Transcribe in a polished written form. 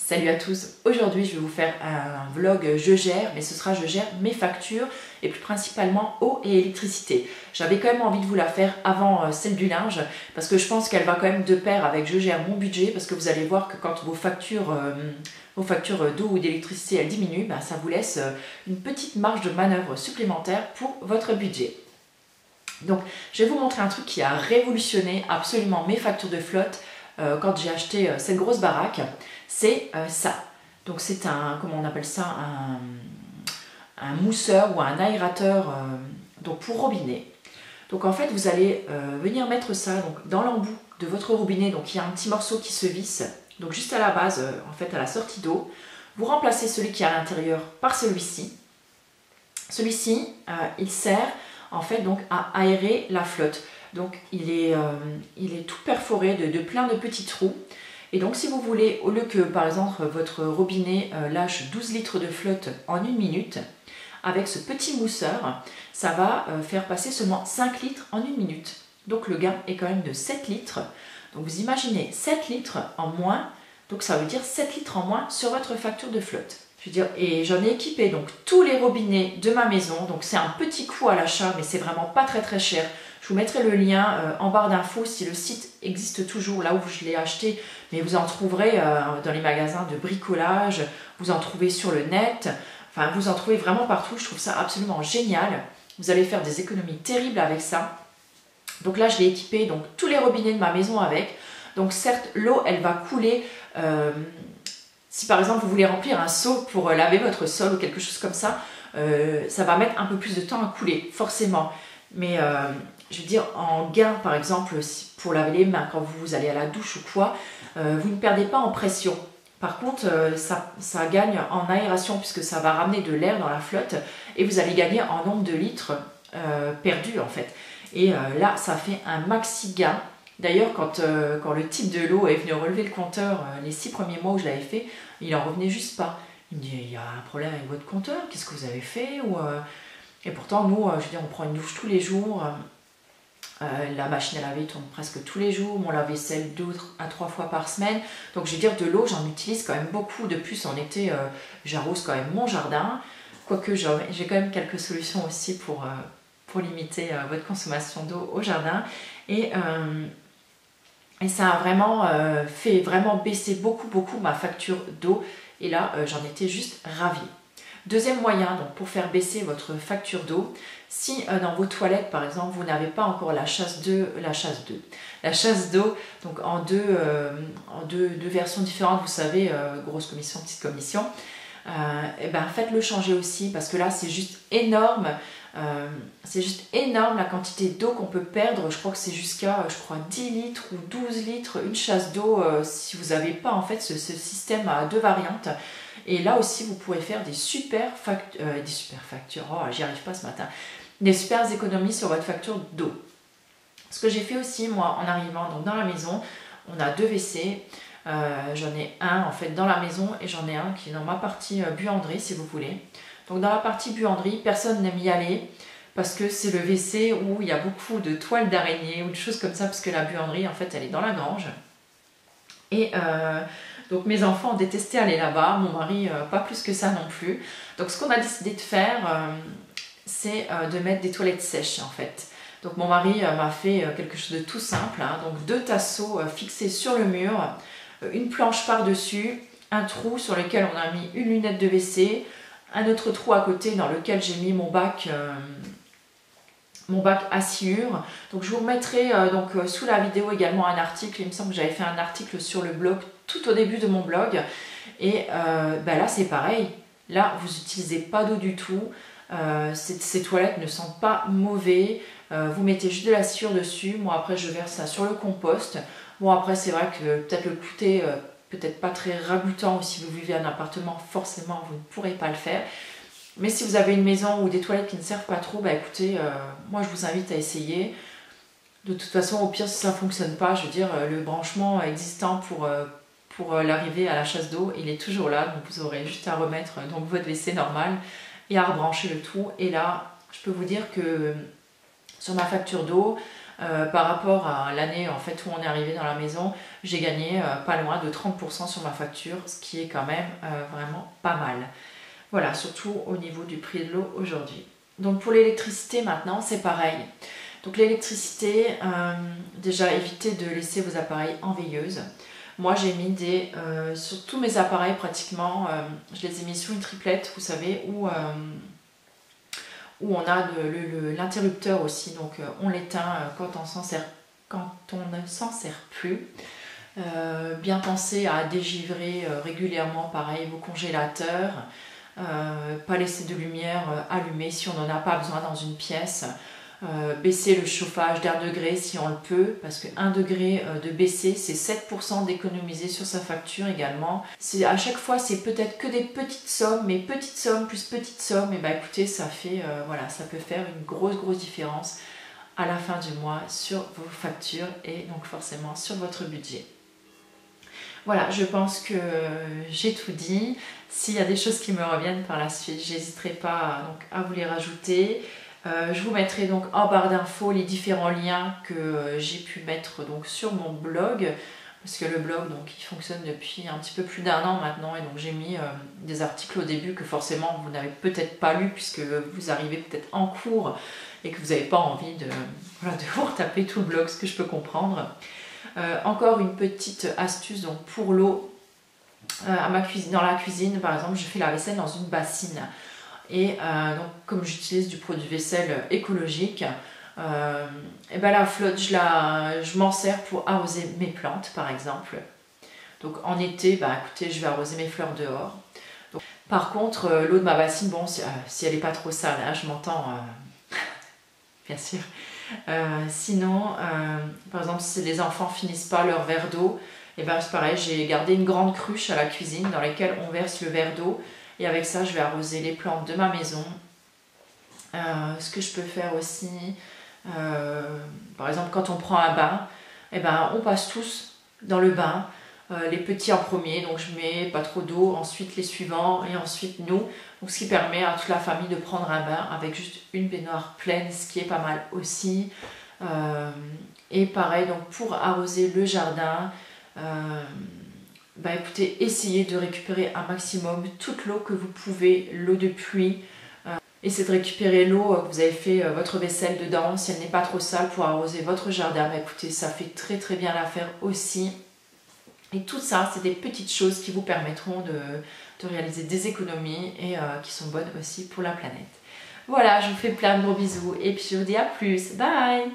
Salut à tous, aujourd'hui je vais vous faire un vlog je gère, mais ce sera je gère mes factures et plus principalement eau et électricité. J'avais quand même envie de vous la faire avant celle du linge parce que je pense qu'elle va quand même de pair avec je gère mon budget, parce que vous allez voir que quand vos factures d'eau ou d'électricité elles diminuent, ben, ça vous laisse une petite marge de manœuvre supplémentaire pour votre budget. Donc je vais vous montrer un truc qui a révolutionné absolument mes factures de flotte quand j'ai acheté cette grosse baraque. C'est ça. Donc c'est un, comment on appelle ça, un mousseur ou un aérateur donc pour robinet. Donc en fait vous allez venir mettre ça donc, dans l'embout de votre robinet. Donc il y a un petit morceau qui se visse, donc juste à la base, en fait à la sortie d'eau. Vous remplacez celui qui est à l'intérieur par celui-ci. Celui-ci, il sert en fait donc à aérer la flotte. Donc il est tout perforé de plein de petits trous. Et donc si vous voulez, au lieu que par exemple votre robinet lâche 12 litres de flotte en 1 minute, avec ce petit mousseur, ça va faire passer seulement 5 litres en 1 minute. Donc le gain est quand même de 7 litres. Donc vous imaginez 7 litres en moins, donc ça veut dire 7 litres en moins sur votre facture de flotte. Je veux dire, et j'en ai équipé donc tous les robinets de ma maison. Donc c'est un petit coût à l'achat, mais c'est vraiment pas très cher. Je vous mettrai le lien en barre d'infos si le site existe toujours, là où je l'ai acheté. Mais vous en trouverez dans les magasins de bricolage, vous en trouvez sur le net. Enfin, vous en trouvez vraiment partout. Je trouve ça absolument génial. Vous allez faire des économies terribles avec ça. Donc là, je l'ai équipé donc tous les robinets de ma maison avec. Donc certes, l'eau, elle va couler. Si par exemple, vous voulez remplir un seau pour laver votre sol ou quelque chose comme ça, ça va mettre un peu plus de temps à couler, forcément. Mais je veux dire, en gain, par exemple, pour laver les mains quand vous allez à la douche ou quoi, vous ne perdez pas en pression. Par contre, ça gagne en aération puisque ça va ramener de l'air dans la flotte et vous allez gagner en nombre de litres perdus en fait. Et là, ça fait un maxi gain. D'ailleurs, quand le type de l'eau est venu relever le compteur les 6 premiers mois où je l'avais fait, il en revenait juste pas. Il me dit, il y a un problème avec votre compteur, qu'est-ce que vous avez fait Et pourtant, nous, je veux dire, on prend une douche tous les jours. La machine à laver tourne presque tous les jours. Mon lave-vaisselle 2 à 3 fois par semaine. Donc, je veux dire, de l'eau, j'en utilise quand même beaucoup. De plus, en été, j'arrose quand même mon jardin. Quoique, j'ai quand même quelques solutions aussi pour limiter votre consommation d'eau au jardin. Et ça a vraiment fait vraiment baisser beaucoup ma facture d'eau. Et là, j'en étais juste ravie. Deuxième moyen donc, pour faire baisser votre facture d'eau, si dans vos toilettes par exemple vous n'avez pas encore la chasse d'eau donc en deux versions différentes, vous savez, grosse commission, petite commission, et ben faites-le changer aussi parce que là c'est juste énorme. C'est juste énorme la quantité d'eau qu'on peut perdre. Je crois que c'est jusqu'à 10 litres ou 12 litres une chasse d'eau si vous n'avez pas en fait ce système à 2 variantes. Et là aussi vous pourrez faire des super factures, oh j'y arrive pas ce matin, des super économies sur votre facture d'eau. Ce que j'ai fait aussi moi en arrivant donc dans la maison, on a 2 WC. J'en ai un en fait dans la maison et j'en ai un qui est dans ma partie buanderie si vous voulez. Donc dans la partie buanderie, personne n'aime y aller parce que c'est le WC où il y a beaucoup de toiles d'araignée ou de choses comme ça parce que la buanderie en fait elle est dans la grange. Et donc mes enfants ont détesté aller là-bas, mon mari pas plus que ça non plus. Donc ce qu'on a décidé de faire, c'est de mettre des toilettes sèches en fait. Donc mon mari m'a fait quelque chose de tout simple, hein. Donc 2 tasseaux fixés sur le mur, une planche par-dessus, un trou sur lequel on a mis une lunette de WC, un autre trou à côté dans lequel j'ai mis mon bac à sciure. Donc je vous remettrai sous la vidéo également un article. Il me semble que j'avais fait un article sur le blog tout au début de mon blog. Et là c'est pareil. Là vous n'utilisez pas d'eau du tout. Ces toilettes ne sentent pas mauvais. Vous mettez juste de la sciure dessus. Moi après je verse ça sur le compost. Bon après c'est vrai que peut-être le goûter peut-être pas très ragoûtant, ou si vous vivez en appartement forcément vous ne pourrez pas le faire. Mais si vous avez une maison ou des toilettes qui ne servent pas trop, bah écoutez, moi je vous invite à essayer. De toute façon, au pire, si ça ne fonctionne pas, je veux dire, le branchement existant pour l'arrivée à la chasse d'eau, il est toujours là. Donc vous aurez juste à remettre donc, votre WC normal et à rebrancher le tout. Et là, je peux vous dire que sur ma facture d'eau, Par rapport à l'année en fait où on est arrivé dans la maison, j'ai gagné pas loin de 30% sur ma facture, ce qui est quand même vraiment pas mal. Voilà, surtout au niveau du prix de l'eau aujourd'hui. Donc pour l'électricité maintenant, c'est pareil. Donc l'électricité, déjà évitez de laisser vos appareils en veilleuse. Moi j'ai mis sur tous mes appareils pratiquement, je les ai mis sur une triplette, vous savez, où on a l'interrupteur aussi, donc on l'éteint quand on ne s'en sert plus. Bien penser à dégivrer régulièrement, pareil, vos congélateurs. Pas laisser de lumière allumée si on n'en a pas besoin dans une pièce. Baisser le chauffage d'1 degré si on le peut, parce que 1 degré de baisser, c'est 7% d'économiser sur sa facture également. À chaque fois, c'est peut-être que des petites sommes, mais petites sommes plus petites sommes, et bah écoutez, ça fait, voilà, ça peut faire une grosse différence à la fin du mois sur vos factures et donc forcément sur votre budget. Voilà, je pense que j'ai tout dit. S'il y a des choses qui me reviennent par la suite, j'hésiterai pas à vous les rajouter. Je vous mettrai donc en barre d'infos les différents liens que j'ai pu mettre donc sur mon blog, parce que le blog donc il fonctionne depuis un petit peu plus d'1 an maintenant, et donc j'ai mis des articles au début que forcément vous n'avez peut-être pas lu puisque vous arrivez peut-être en cours et que vous n'avez pas envie de vous retaper tout le blog, ce que je peux comprendre. Encore une petite astuce donc pour l'eau. Dans la cuisine par exemple, je fais la vaisselle dans une bassine. Et donc comme j'utilise du produit vaisselle écologique, et ben la flotte, je m'en sers pour arroser mes plantes par exemple. Donc en été, bah, écoutez, je vais arroser mes fleurs dehors. Donc, par contre, l'eau de ma bassine, bon, si elle n'est pas trop sale, hein, je m'entends, bien sûr. Sinon, par exemple, si les enfants finissent pas leur verre d'eau, et ben c'est pareil, j'ai gardé une grande cruche à la cuisine dans laquelle on verse le verre d'eau. Et avec ça, je vais arroser les plantes de ma maison. Ce que je peux faire aussi, par exemple, quand on prend un bain, eh ben, on passe tous dans le bain. Les petits en premier, donc je mets pas trop d'eau, ensuite les suivants et ensuite nous. Donc ce qui permet à toute la famille de prendre un bain avec juste une baignoire pleine, ce qui est pas mal aussi. Et pareil, donc pour arroser le jardin, bah écoutez, essayez de récupérer un maximum toute l'eau que vous pouvez, l'eau de pluie. Essayez de récupérer l'eau que vous avez fait votre vaisselle dedans, si elle n'est pas trop sale, pour arroser votre jardin. Bah écoutez, ça fait très bien l'affaire aussi. Et tout ça, c'est des petites choses qui vous permettront de réaliser des économies et qui sont bonnes aussi pour la planète. Voilà, je vous fais plein de gros bisous et puis je vous dis à plus. Bye!